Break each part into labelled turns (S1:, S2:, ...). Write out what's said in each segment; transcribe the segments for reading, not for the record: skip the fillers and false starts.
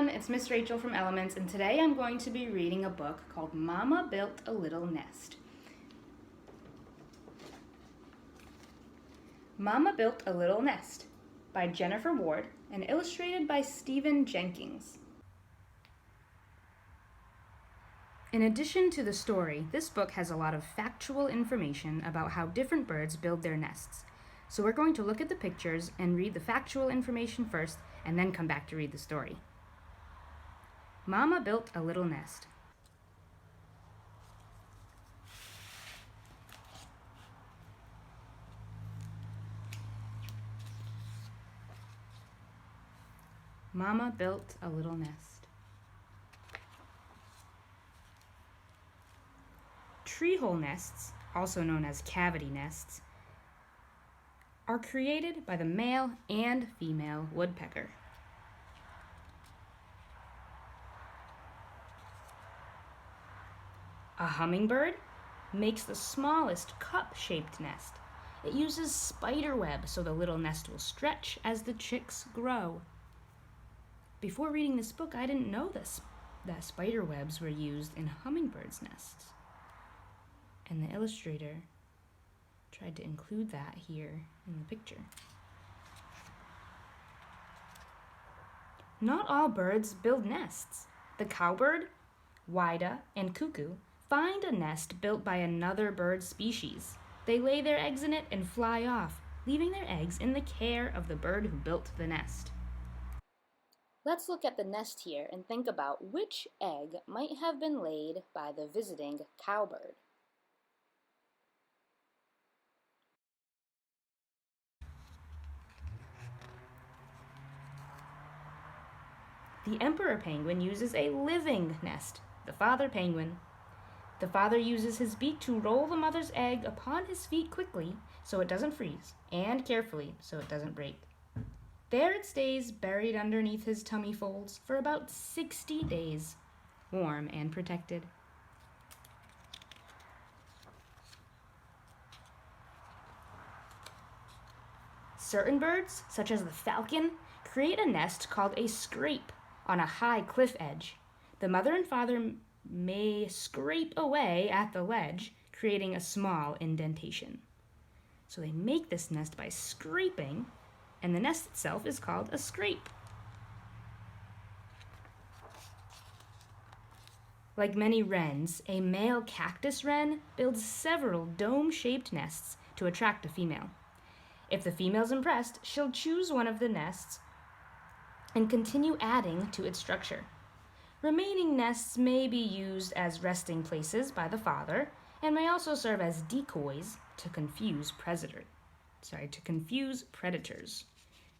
S1: everyone, it's Miss Rachel from Elements, and today I'm going to be reading a book called Mama Built a Little Nest. Mama Built a Little Nest by Jennifer Ward and illustrated by Stephen Jenkins. In addition to the story, this book has a lot of factual information about how different birds build their nests. So we're going to look at the pictures and read the factual information first, and then come back to read the story. Mama Built a Little Nest. Mama built a little nest. Tree-hole nests, also known as cavity nests, are created by the male and female woodpecker. A hummingbird makes the smallest cup-shaped nest. It uses spider web so the little nest will stretch as the chicks grow. Before reading this book, I didn't know that spider webs were used in hummingbirds' nests. And the illustrator tried to include that here in the picture. Not all birds build nests. The cowbird, whydah, and cuckoo find a nest built by another bird species. They lay their eggs in it and fly off, leaving their eggs in the care of the bird who built the nest. Let's look at the nest here and think about which egg might have been laid by the visiting cowbird. The emperor penguin uses a living nest, the father penguin. The father uses his beak to roll the mother's egg upon his feet quickly so it doesn't freeze, and carefully so it doesn't break. There it stays, buried underneath his tummy folds for about 60 days, warm and protected. Certain birds, such as the falcon, create a nest called a scrape on a high cliff edge. The mother and father may scrape away at the ledge, creating a small indentation. So they make this nest by scraping, and the nest itself is called a scrape. Like many wrens, a male cactus wren builds several dome-shaped nests to attract a female. If the female's impressed, she'll choose one of the nests and continue adding to its structure. Remaining nests may be used as resting places by the father and may also serve as decoys to confuse predators.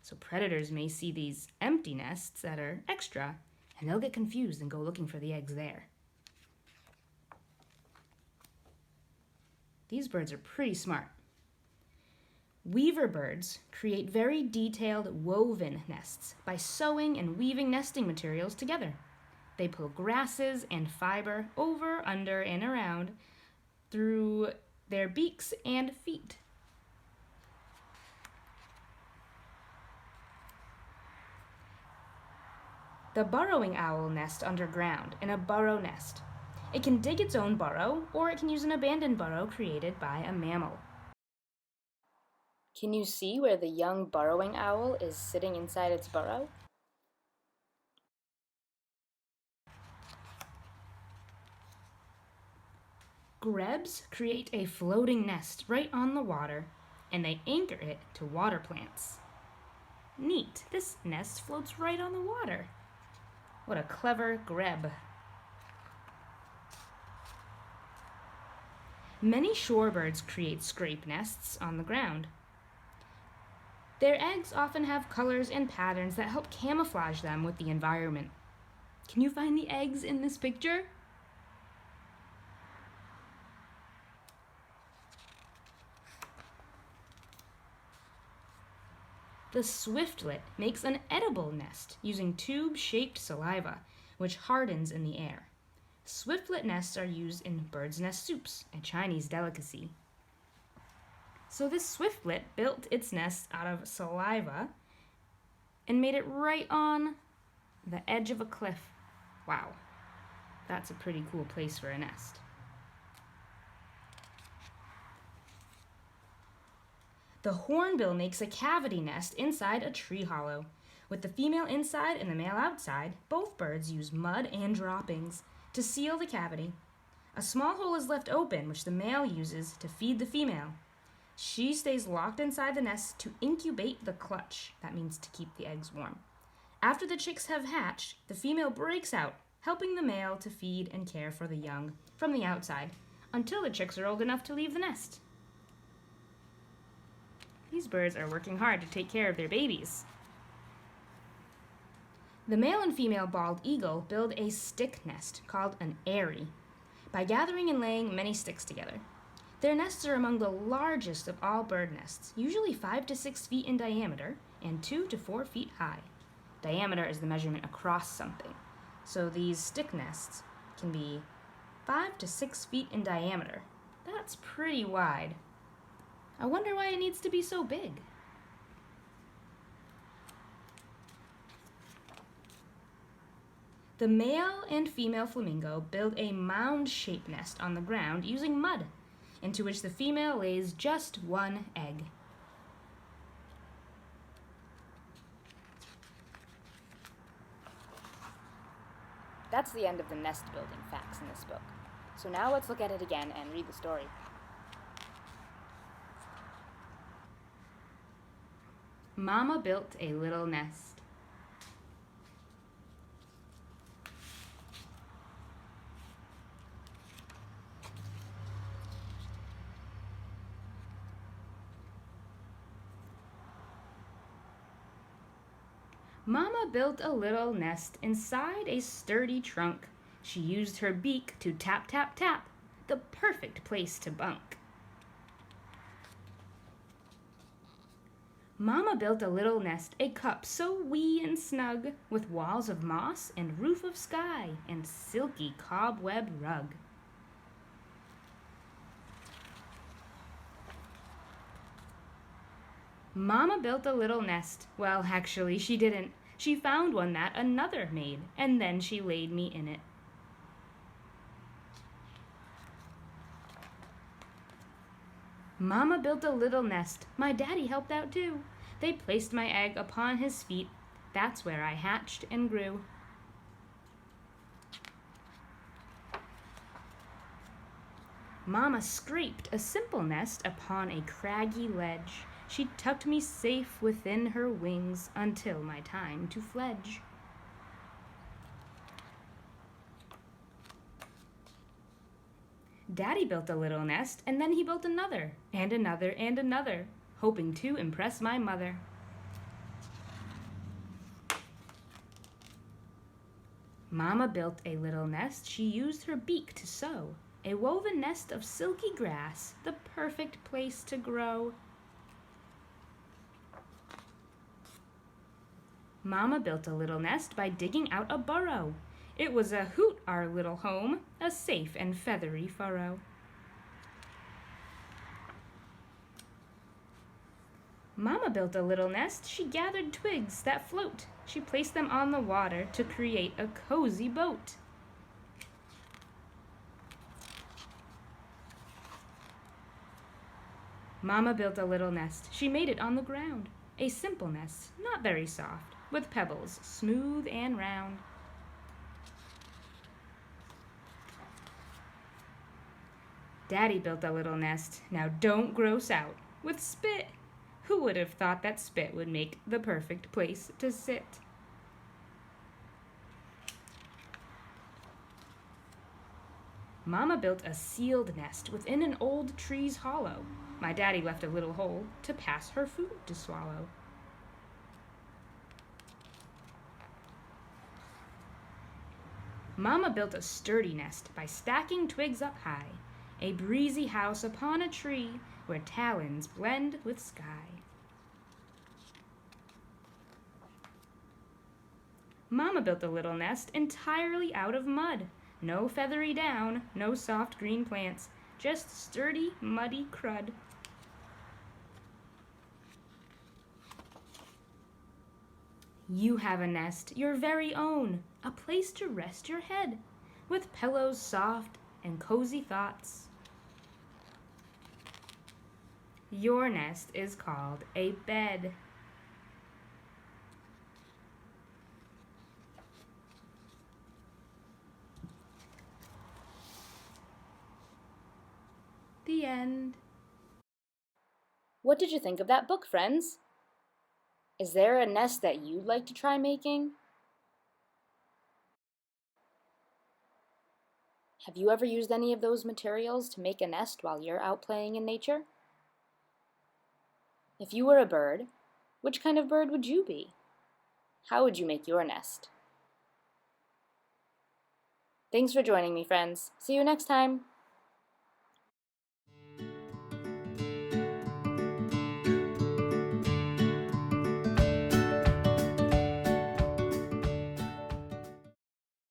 S1: So predators may see these empty nests that are extra, and they'll get confused and go looking for the eggs there. These birds are pretty smart. Weaver birds create very detailed woven nests by sewing and weaving nesting materials together. They pull grasses and fiber over, under, and around through their beaks and feet. The burrowing owl nests underground in a burrow nest. It can dig its own burrow, or it can use an abandoned burrow created by a mammal. Can you see where the young burrowing owl is sitting inside its burrow? Grebes create a floating nest right on the water, and they anchor it to water plants. Neat, this nest floats right on the water. What a clever grebe. Many shorebirds create scrape nests on the ground. Their eggs often have colors and patterns that help camouflage them with the environment. Can you find the eggs in this picture? The swiftlet makes an edible nest using tube-shaped saliva, which hardens in the air. Swiftlet nests are used in bird's nest soups, a Chinese delicacy. So this swiftlet built its nest out of saliva and made it right on The edge of a cliff. Wow, that's a pretty cool place for a nest. The hornbill makes a cavity nest inside a tree hollow. With the female inside and the male outside, both birds use mud and droppings to seal the cavity. A small hole is left open, which the male uses to feed the female. She stays locked inside the nest to incubate the clutch. That means to keep the eggs warm. After the chicks have hatched, the female breaks out, helping the male to feed and care for the young from the outside until the chicks are old enough to leave the nest. These birds are working hard to take care of their babies. The male and female bald eagle build a stick nest called an eyrie by gathering and laying many sticks together. Their nests are among the largest of all bird nests, usually 5 to 6 feet in diameter and 2 to 4 feet high. Diameter is the measurement across something, so these stick nests can be 5 to 6 feet in diameter. That's pretty wide. I wonder why it needs to be so big. The male and female flamingo build a mound-shaped nest on the ground using mud, into which the female lays just one egg. That's the end of the nest building facts in this book. So now let's look at it again and read the story. Mama built a little nest. Mama built a little nest inside a sturdy trunk. She used her beak to tap, tap, tap, the perfect place to bunk. Mama built a little nest, a cup so wee and snug, with walls of moss and roof of sky and silky cobweb rug. Mama built a little nest. Well, actually, she didn't. She found one that another made, and then she laid me in it. Mama built a little nest. My daddy helped out too. They placed my egg upon his feet. That's where I hatched and grew. Mama scraped a simple nest upon a craggy ledge. She tucked me safe within her wings until my time to fledge. Daddy built a little nest, and then he built another, and another, and another, hoping to impress my mother. Mama built a little nest. She used her beak to sew a woven nest of silky grass, the perfect place to grow. Mama built a little nest by digging out a burrow. It was a hoot, our little home, a safe and feathery furrow. Mama built a little nest. She gathered twigs that float. She placed them on the water to create a cozy boat. Mama built a little nest. She made it on the ground. A simple nest, not very soft, with pebbles smooth and round. Daddy built a little nest. Now don't gross out. With spit. Who would have thought that spit would make the perfect place to sit? Mama built a sealed nest within an old tree's hollow. My daddy left a little hole to pass her food to swallow. Mama built a sturdy nest by stacking twigs up high, a breezy house upon a tree where talons blend with sky. Mama built a little nest entirely out of mud. No feathery down, no soft green plants, just sturdy, muddy crud. You have a nest, your very own, a place to rest your head, with pillows soft and cozy thoughts. Your nest is called a bed. The end. What did you think of that book, friends? Is there a nest that you'd like to try making? Have you ever used any of those materials to make a nest while you're out playing in nature? If you were a bird, which kind of bird would you be? How would you make your nest? Thanks for joining me, friends. See you next time.